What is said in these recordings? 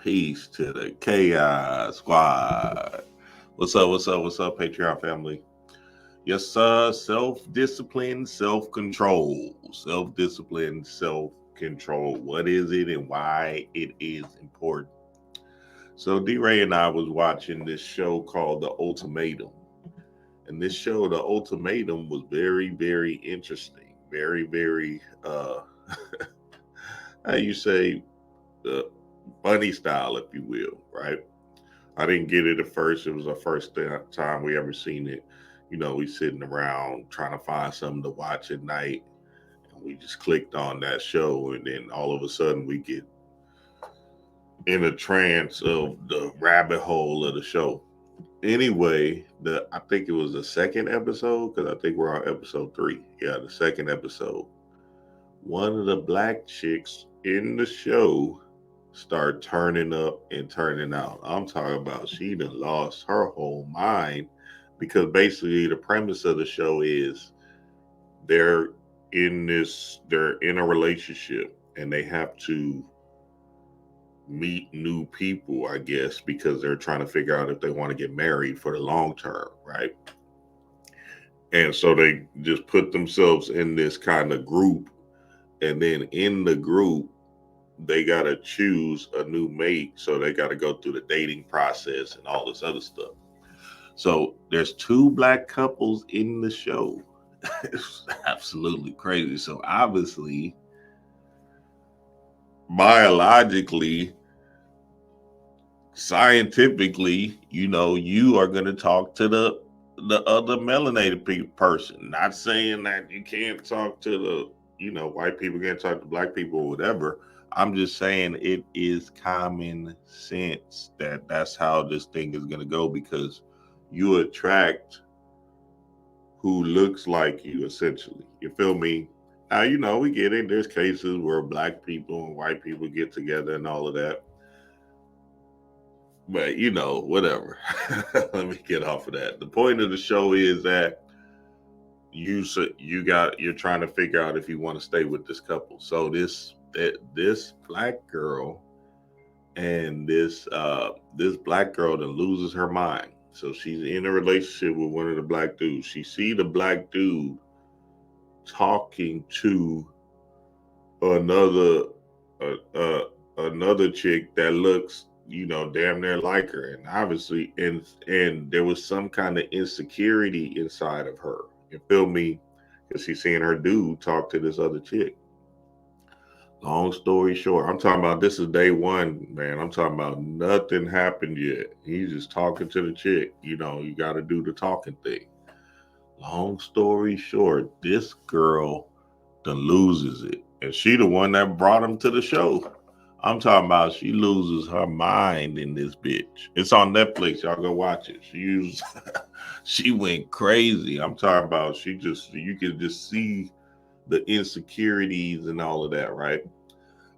Peace to the Chaos Squad. What's up? What's up? What's up, Patreon family? Yes, sir. Self-discipline, self-control. Self-discipline, self-control. What is it and why it is important? So D-Ray and I was watching this show called The Ultimatum. And this show, The Ultimatum, was very, very interesting. Very, very, how you say, uh, funny style, if you will, right? I didn't get it at first. It was the first time we ever seen it. You know, we sitting around trying to find something to watch at night, and we just clicked on that show, and then all of a sudden we get in a trance of the rabbit hole of the show. Anyway, I think it was the second episode because I think we're on episode 3. Yeah, the second episode. One of the black chicks in the show start turning up and turning out. I'm talking about she done lost her whole mind because basically the premise of the show is they're they're in a relationship and they have to meet new people, I guess, because they're trying to figure out if they want to get married for the long term, right? And so they just put themselves in this kind of group, and then in the group they got to choose a new mate, so they got to go through the dating process and all this other stuff. So there's two black couples in the show. It's absolutely crazy. So obviously, biologically, scientifically, you are going to talk to the other melanated person. Not saying that you can't talk to white people can't talk to black people or whatever. I'm just saying it is common sense that that's how this thing is going to go because you attract who looks like you, essentially. You feel me? Now, we get it. There's cases where black people and white people get together and all of that. But, whatever. Let me get off of that. The point of the show is that you're trying to figure out if you want to stay with this couple. So this black girl and this black girl that loses her mind. So she's in a relationship with one of the black dudes. She see the black dude talking to another uh, uh, another chick that looks damn near like her, and obviously and there was some kind of insecurity inside of her. You feel me? Because she's seeing her dude talk to this other chick. Long story short, I'm talking about this is day one, man. I'm talking about nothing happened yet. He's just talking to the chick. You got to do the talking thing. Long story short, this girl then loses it. And she the one that brought him to the show. I'm talking about she loses her mind in this bitch. It's on Netflix. Y'all go watch it. She went crazy. I'm talking about you can just see the insecurities and all of that, right?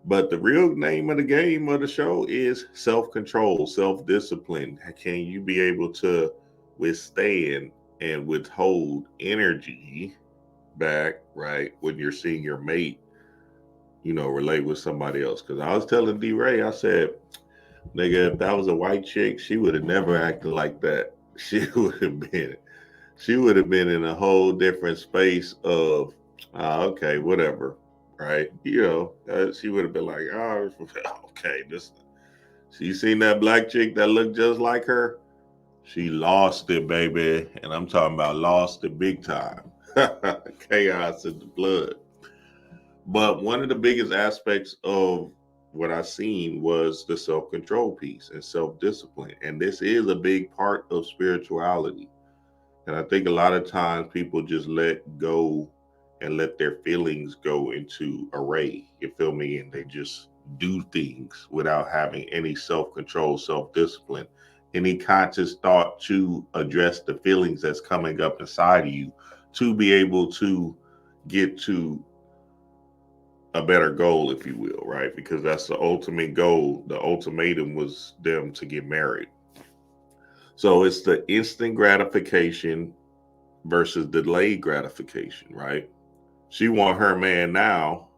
But the real name of the game of the show is self-control, self-discipline. Can you be able to withstand and withhold energy back, right, when you're seeing your mate, relate with somebody else? Because I was telling D-Ray, I said, nigga, if that was a white chick, she would have never acted like that. She would have been in a whole different space of, okay, whatever, right? She would have been like, oh, okay, this. She seen that black chick that looked just like her. She lost it, baby, and I'm talking about lost it big time. Chaos in the blood. But one of the biggest aspects of what I seen was the self-control piece and self-discipline. And this is a big part of spirituality. And I think a lot of times people just let go and let their feelings go into array. You feel me? And they just do things without having any self-control, self-discipline, any conscious thought to address the feelings that's coming up inside of you to be able to get to a better goal, if you will, right? Because that's the ultimate goal. The ultimatum was them to get married. So it's the instant gratification versus delayed gratification, right? She want her man now,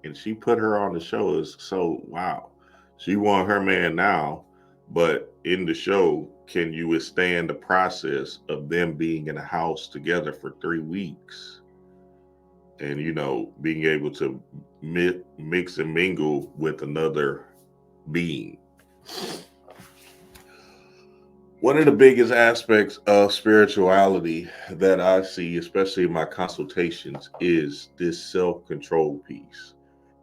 and she put her on the show. Is so wow. She want her man now, but in the show, can you withstand the process of them being in a house together for 3 weeks and being able to mix and mingle with another being? One of the biggest aspects of spirituality that I see, especially in my consultations, is this self-control piece.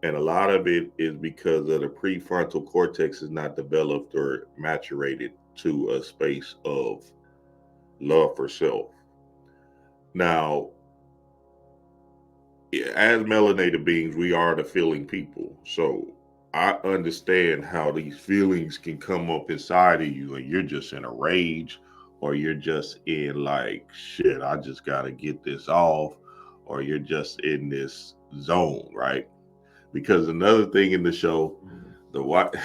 And a lot of it is because of the prefrontal cortex is not developed or maturated to a space of love for self. Now, as melanated beings, we are the feeling people. So I understand how these feelings can come up inside of you and you're just in a rage, or you're just in like, shit, I just got to get this off, or you're just in this zone, right? Because another thing in the show, the what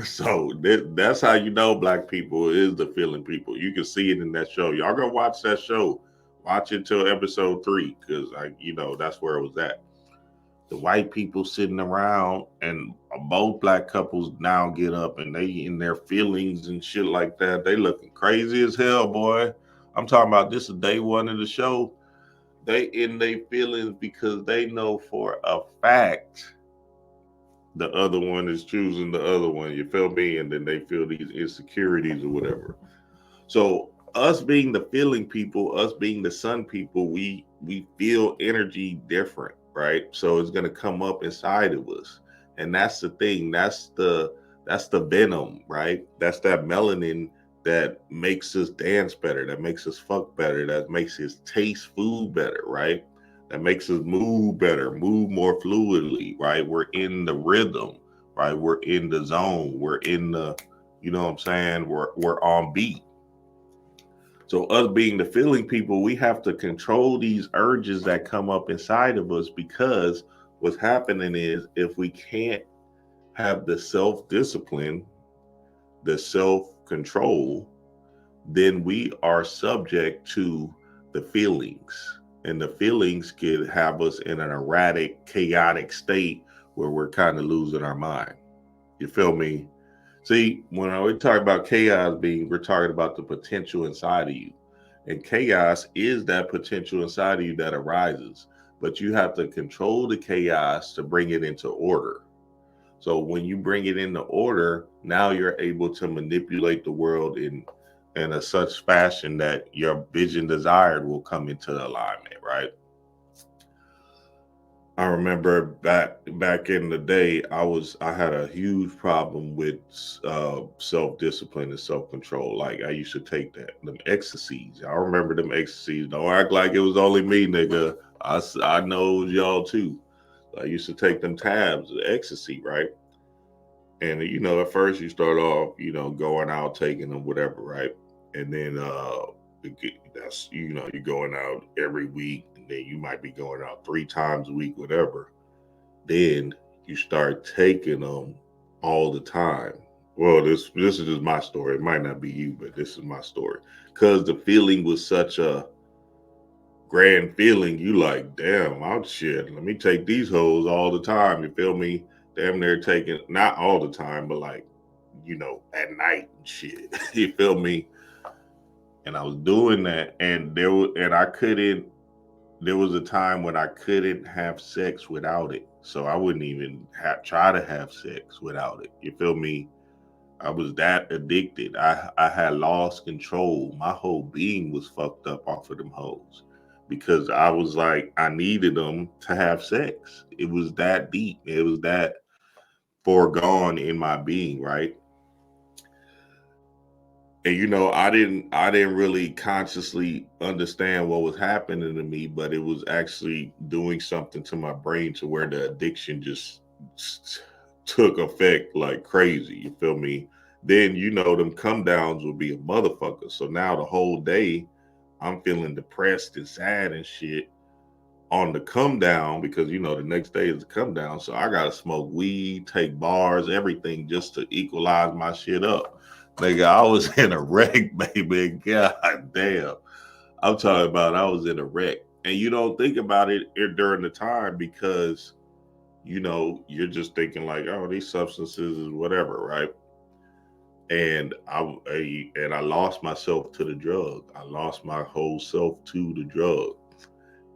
so that's how black people is the feeling people. You can see it in that show. Y'all gonna watch that show. Watch it till episode 3, because that's where it was at. The white people sitting around, and both black couples now get up and they in their feelings and shit like that. They looking crazy as hell, boy. I'm talking about this is day one of the show. They in their feelings because they know for a fact the other one is choosing the other one. You feel me? And then they feel these insecurities or whatever. So us being the feeling people, us being the sun people, we feel energy different, right? So it's gonna come up inside of us, and that's the thing. That's the venom, right? That's that melanin that makes us dance better, that makes us fuck better, that makes us taste food better, right? That makes us move better, move more fluidly, right? We're in the rhythm, right? We're in the zone. We're in the, you know what I'm saying? We're on beat. So us being the feeling people, we have to control these urges that come up inside of us, because what's happening is if we can't have the self-discipline, the self-control, then we are subject to the feelings. And the feelings could have us in an erratic, chaotic state where we're kind of losing our mind. You feel me? See, when we talk about chaos being, we're talking about the potential inside of you. And chaos is that potential inside of you that arises. But you have to control the chaos to bring it into order. So when you bring it into order, now you're able to manipulate the world in a such fashion that your vision desired will come into alignment, right? I remember back in the day, I had a huge problem with self discipline and self control. Like I used to take them ecstasies. I remember them ecstasies. Don't act like it was only me, nigga. I know it was y'all too. I used to take them tabs of ecstasy, right? And at first you start off, going out taking them, whatever, right? And then that's you're going out every week, and then you might be going out 3 times a week, whatever. Then you start taking them all the time. Well, this is just my story. It might not be you, but this is my story. Because the feeling was such a grand feeling, you like, damn, I'm shit. Let me take these hoes all the time. You feel me? Damn, they're taking not all the time, but like, at night and shit. You feel me? And I was doing that, and I couldn't. There was a time when I couldn't have sex without it, so I wouldn't even try to have sex without it. You feel me? I was that addicted. I had lost control. My whole being was fucked up off of them hoes, because I was like, I needed them to have sex. It was that deep. It was that foregone in my being, right? And I didn't really consciously understand what was happening to me, but it was actually doing something to my brain to where the addiction just took effect like crazy. You feel me? Then them come downs would be a motherfucker. So now the whole day I'm feeling depressed and sad and shit on the come down, because the next day is the come down. So I gotta smoke weed, take bars, everything just to equalize my shit up. Nigga, I was in a wreck, baby. God damn. I'm talking about I was in a wreck. And you don't think about it during the time, because you're just thinking like, oh, these substances is whatever, right? And I lost myself to the drug. I lost my whole self to the drug.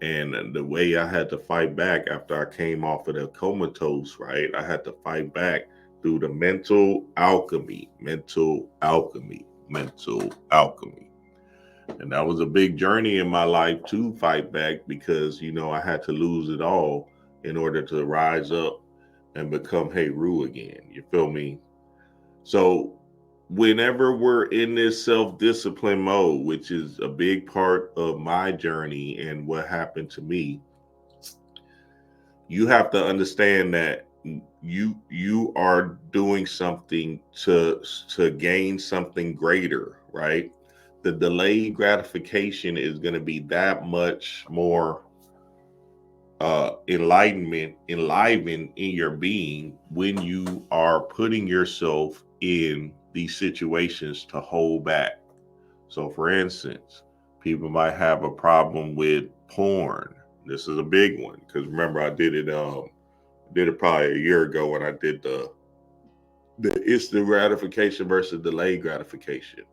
And the way I had to fight back after I came off of the comatose, right? I had to fight back through the mental alchemy, mental alchemy, mental alchemy. And that was a big journey in my life to fight back because, I had to lose it all in order to rise up and become Hey Ru again. You feel me? So, whenever we're in this self discipline mode, which is a big part of my journey and what happened to me, you have to understand that you are doing something to gain something greater, right? The delayed gratification is going to be that much more enlivened in your being when you are putting yourself in these situations to hold back. So, for instance, people might have a problem with porn. This is a big one because remember I did it probably a year ago when I did the instant gratification versus delayed gratification.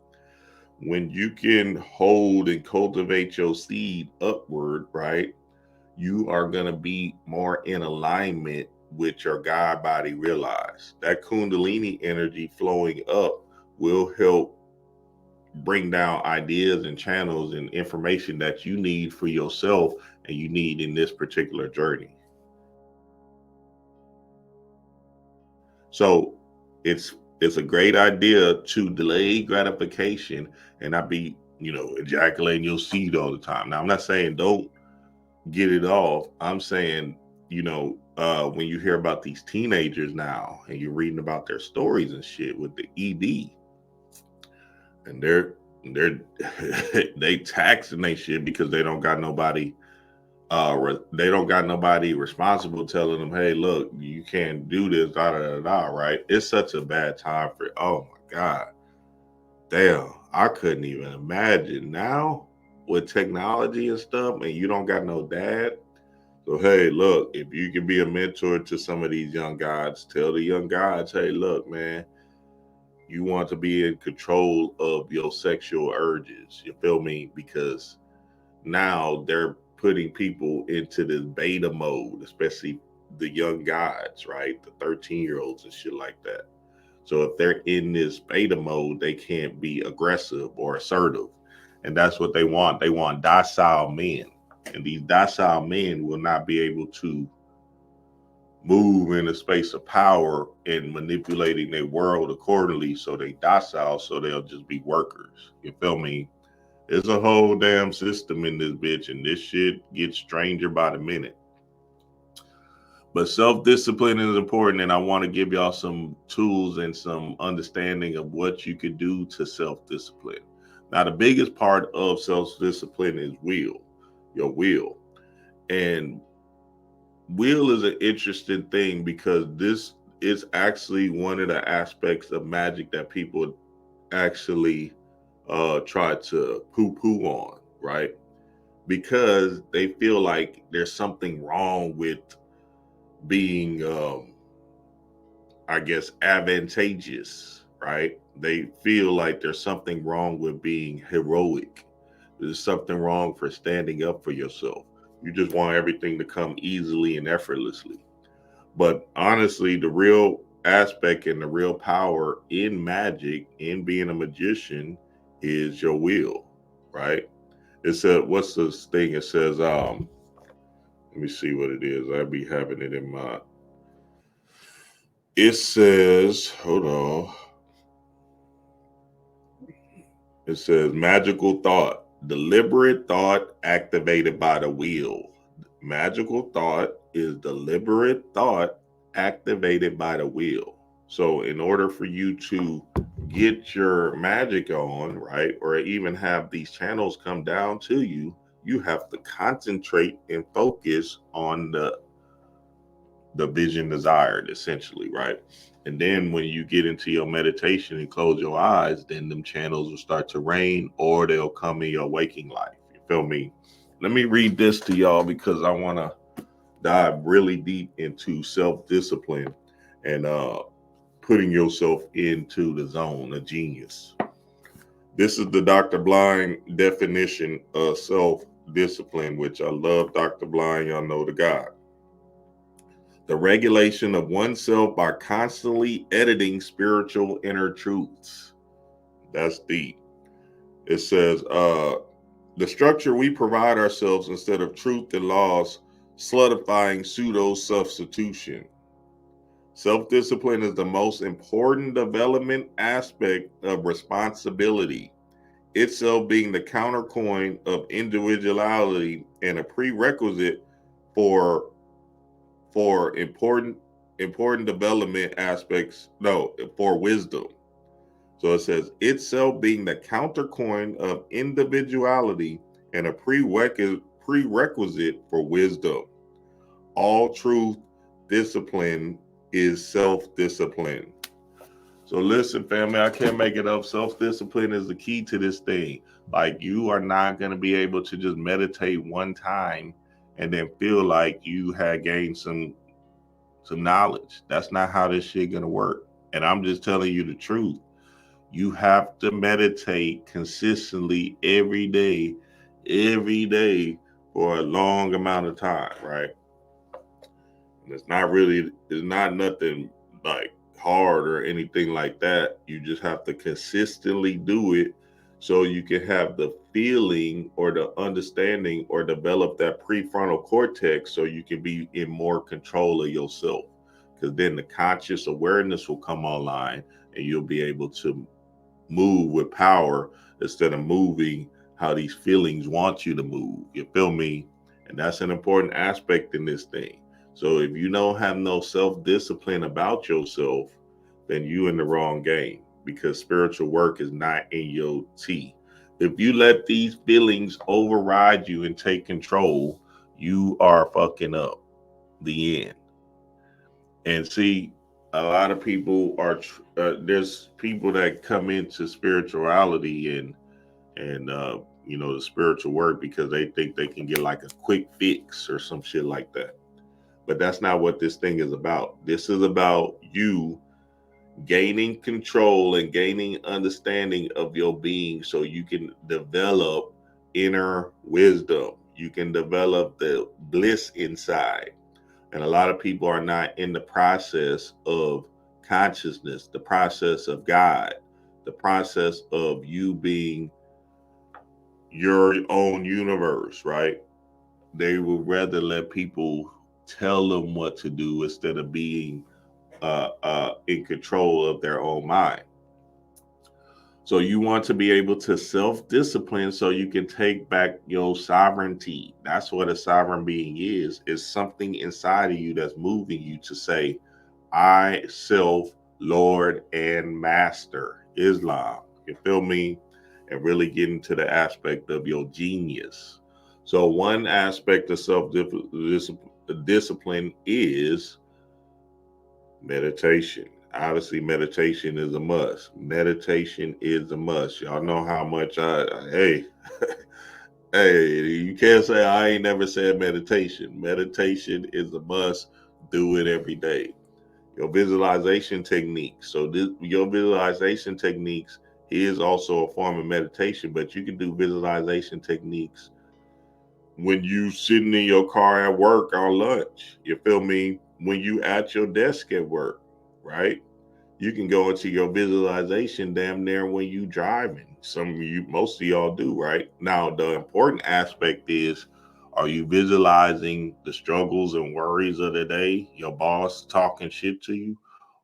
When you can hold and cultivate your seed upward, right? You are going to be more in alignment with your God body. Realize that Kundalini energy flowing up will help bring down ideas and channels and information that you need for yourself and you need in this particular journey. So it's a great idea to delay gratification and not be, ejaculating your seed all the time. Now I'm not saying don't get it off. I'm saying, when you hear about these teenagers now and you're reading about their stories and shit with the ED, and they're they taxing they shit because they don't got nobody responsible telling them, hey, look, you can't do this, da da da da, right? It's such a bad time for, oh my God, damn, I couldn't even imagine now with technology and stuff, and you don't got no dad. So hey, look, if you can be a mentor to some of these young guys, tell the young guys, hey, look, man, you want to be in control of your sexual urges. You feel me? Because now they're putting people into this beta mode, especially the young guys, right? The 13-year-olds and shit like that. So if they're in this beta mode, they can't be aggressive or assertive. And that's what they want. They want docile men. And these docile men will not be able to move in a space of power and manipulating their world accordingly. So they docile, so they'll just be workers. You feel me? There's a whole damn system in this bitch, and this shit gets stranger by the minute. But self-discipline is important, and I want to give y'all some tools and some understanding of what you could do to self-discipline. Now, the biggest part of self-discipline is your will. And will is an interesting thing because this is actually one of the aspects of magic that people actually try to poo-poo on, right? Because they feel like there's something wrong with being I guess advantageous, right? They feel like there's something wrong with being heroic. There's something wrong for standing up for yourself. You just want everything to come easily and effortlessly. But honestly, the real aspect and the real power in magic, in being a magician, is your will, right? It said, what's this thing? It says, let me see what it is. I'll be having it in my. It says, hold on. It says magical thought, deliberate thought activated by the will. Magical thought is deliberate thought activated by the will. So, in order for you to get your magic on, right, or even have these channels come down to you, you have to concentrate and focus on the vision desired, essentially, right? And then when you get into your meditation and close your eyes, then them channels will start to rain or they'll come in your waking life. You feel me? Let me read this to y'all because I want to dive really deep into self-discipline and putting yourself into the zone of genius. This is the Dr. Blind definition of self-discipline, which I love Dr. Blind. Y'all know the guy. The regulation of oneself by constantly editing spiritual inner truths. That's deep. It says, the structure we provide ourselves instead of truth and laws, solidifying pseudo substitution. Self-discipline is the most important development aspect of responsibility, itself being the countercoin of individuality and a prerequisite for important development aspects, no, for wisdom. So it says itself being the countercoin of individuality and a prerequisite for wisdom. All truth discipline is self-discipline. So listen, family, I can't make it up. Self-discipline is the key to this thing. Like, you are not going to be able to just meditate one time and then feel like you had gained some knowledge. That's not how this shit going to work. And I'm just telling you the truth. You have to meditate consistently every day for a long amount of time, right? And it's not nothing like hard or anything like that. You just have to consistently do it so you can have the feeling or the understanding or develop that prefrontal cortex so you can be in more control of yourself. Because then the conscious awareness will come online and you'll be able to move with power instead of moving how these feelings want you to move. You feel me? And that's an important aspect in this thing. So if you don't have no self-discipline about yourself, then you in the wrong game, because spiritual work is not in your tea. If you let these feelings override you and take control, you are fucking up. The end. And see, a lot of people are there's people that come into spirituality and the spiritual work because they think they can get like a quick fix or some shit like that. But that's not what this thing is about. This is about you gaining control and gaining understanding of your being so you can develop inner wisdom. You can develop the bliss inside. And a lot of people are not in the process of consciousness, the process of God, the process of you being your own universe, right? They would rather let people tell them what to do instead of being in control of their own mind. So you want to be able to self-discipline so you can take back your sovereignty. That's what a sovereign being is something inside of you that's moving you to say, I self, Lord and Master, Islam. You feel me? And really get into the aspect of your genius. So one aspect of self-discipline is meditation. Obviously, meditation is a must. Meditation is a must. Y'all know how much hey, hey, you can't say I ain't never said meditation. Meditation is a must. Do it every day. Your visualization techniques. So your visualization techniques is also a form of meditation, but you can do visualization techniques when you sitting in your car at work on lunch. You feel me? When you at your desk at work, right? You can go into your visualization damn near when you driving. Some of you, most of y'all do, right? Now, the important aspect is, are you visualizing the struggles and worries of the day, your boss talking shit to you?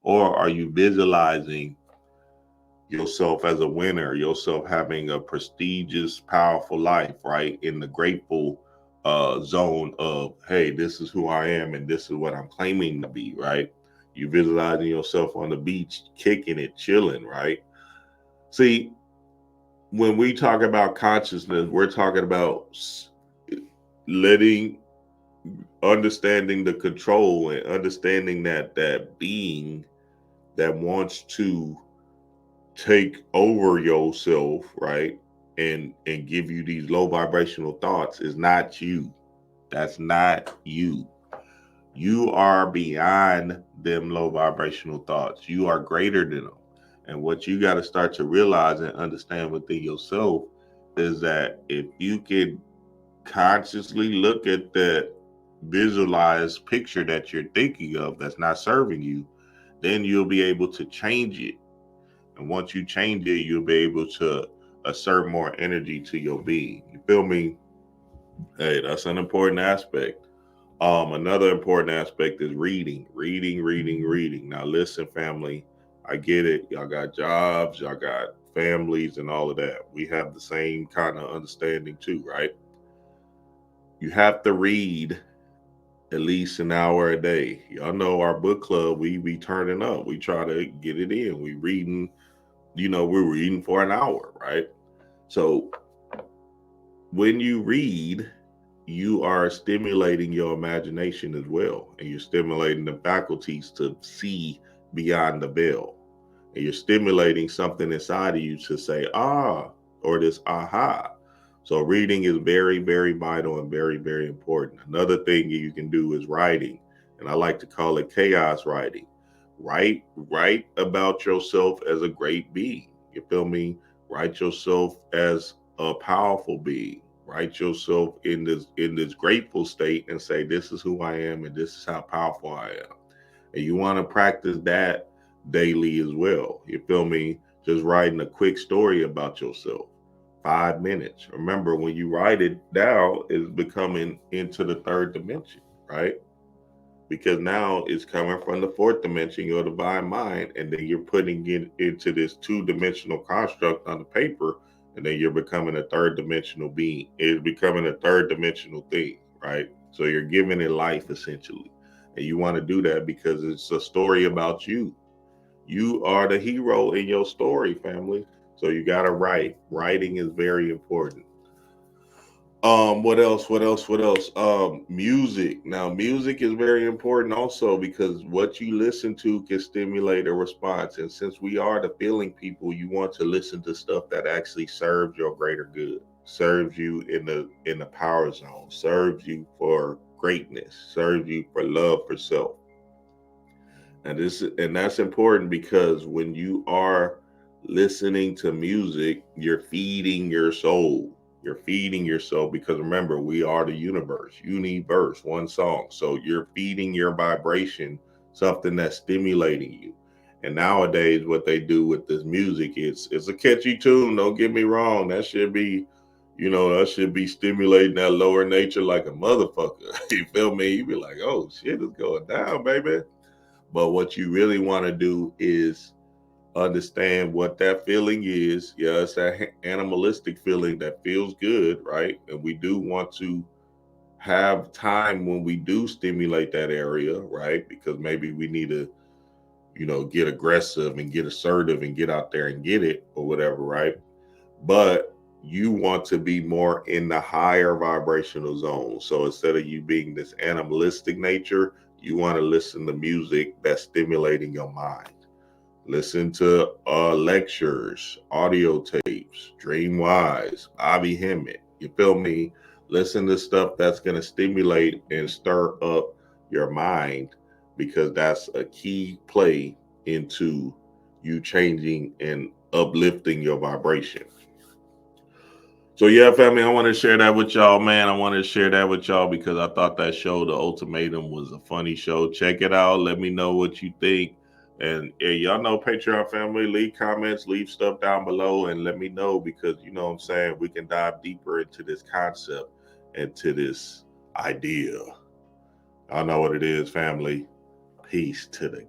Or are you visualizing yourself as a winner, yourself having a prestigious, powerful life, right? In the grateful zone of, hey, this is who I am and this is what I'm claiming to be, right? You visualizing yourself on the beach, kicking it, chilling, right? See, when we talk about consciousness, we're talking about letting, understanding the control and understanding that being that wants to take over yourself, right? And give you these low vibrational thoughts is not you. That's not you. You are beyond them low vibrational thoughts. You are greater than them. And what you got to start to realize and understand within yourself is that if you can consciously look at that visualized picture that you're thinking of that's not serving you, then you'll be able to change it. And once you change it, you'll be able to assert more energy to your being. You feel me? Hey, that's an important aspect. Another important aspect is reading, reading, reading, reading. Now, listen, family, I get it. Y'all got jobs, y'all got families, and all of that. We have the same kind of understanding too, right? You have to read at least an hour a day. Y'all know our book club, we be turning up. We try to get it in. We reading, we're reading for an hour, right? So when you read, you are stimulating your imagination as well. And you're stimulating the faculties to see beyond the veil. And you're stimulating something inside of you to say, ah, or this aha. So reading is very, very vital and very, very important. Another thing you can do is writing. And I like to call it chaos writing. Write about yourself as a great being. You feel me? Write yourself as a powerful being. Write yourself in this grateful state and say, this is who I am and this is how powerful I am. And you want to practice that daily as well. You feel me? Just writing a quick story about yourself. 5 minutes. Remember, when you write it down, it's becoming into the third dimension, right? Because now it's coming from the fourth dimension, your divine mind, and then you're putting it into this two-dimensional construct on the paper, and then you're becoming a third dimensional being. It's becoming a third dimensional thing, right? So you're giving it life essentially. And you want to do that because it's a story about you. You are the hero in your story, family. So you gotta write. Writing is very important. What else? What else? What else? Music. Now, music is very important also because what you listen to can stimulate a response. And since we are the feeling people, you want to listen to stuff that actually serves your greater good, serves you in the power zone, serves you for greatness, serves you for love for self. And that's important because when you are listening to music, you're feeding your soul. You're feeding your soul because remember, we are the universe, universe, one song. So you're feeding your vibration something that's stimulating you. And nowadays, what they do with this music, it's a catchy tune. Don't get me wrong. That should be stimulating that lower nature like a motherfucker. You feel me? You be like, oh shit, it's going down, baby. But what you really want to do is understand what that feeling is. Yeah, it's that animalistic feeling that feels good, right? And we do want to have time when we do stimulate that area, right? Because maybe we need to, get aggressive and get assertive and get out there and get it or whatever, right? But you want to be more in the higher vibrational zone. So instead of you being this animalistic nature, you want to listen to music that's stimulating your mind. Listen to lectures, audio tapes, Dream Wise, Avi Hemmett. You feel me? Listen to stuff that's going to stimulate and stir up your mind because that's a key play into you changing and uplifting your vibration. So yeah, family, I want to share that with y'all, man. I want to share that with y'all because I thought that show, The Ultimatum, was a funny show. Check it out. Let me know what you think. And yeah, y'all know Patreon family, leave comments, leave stuff down below, and let me know because you know what I'm saying, we can dive deeper into this concept and to this idea. I know what it is, family. Peace to the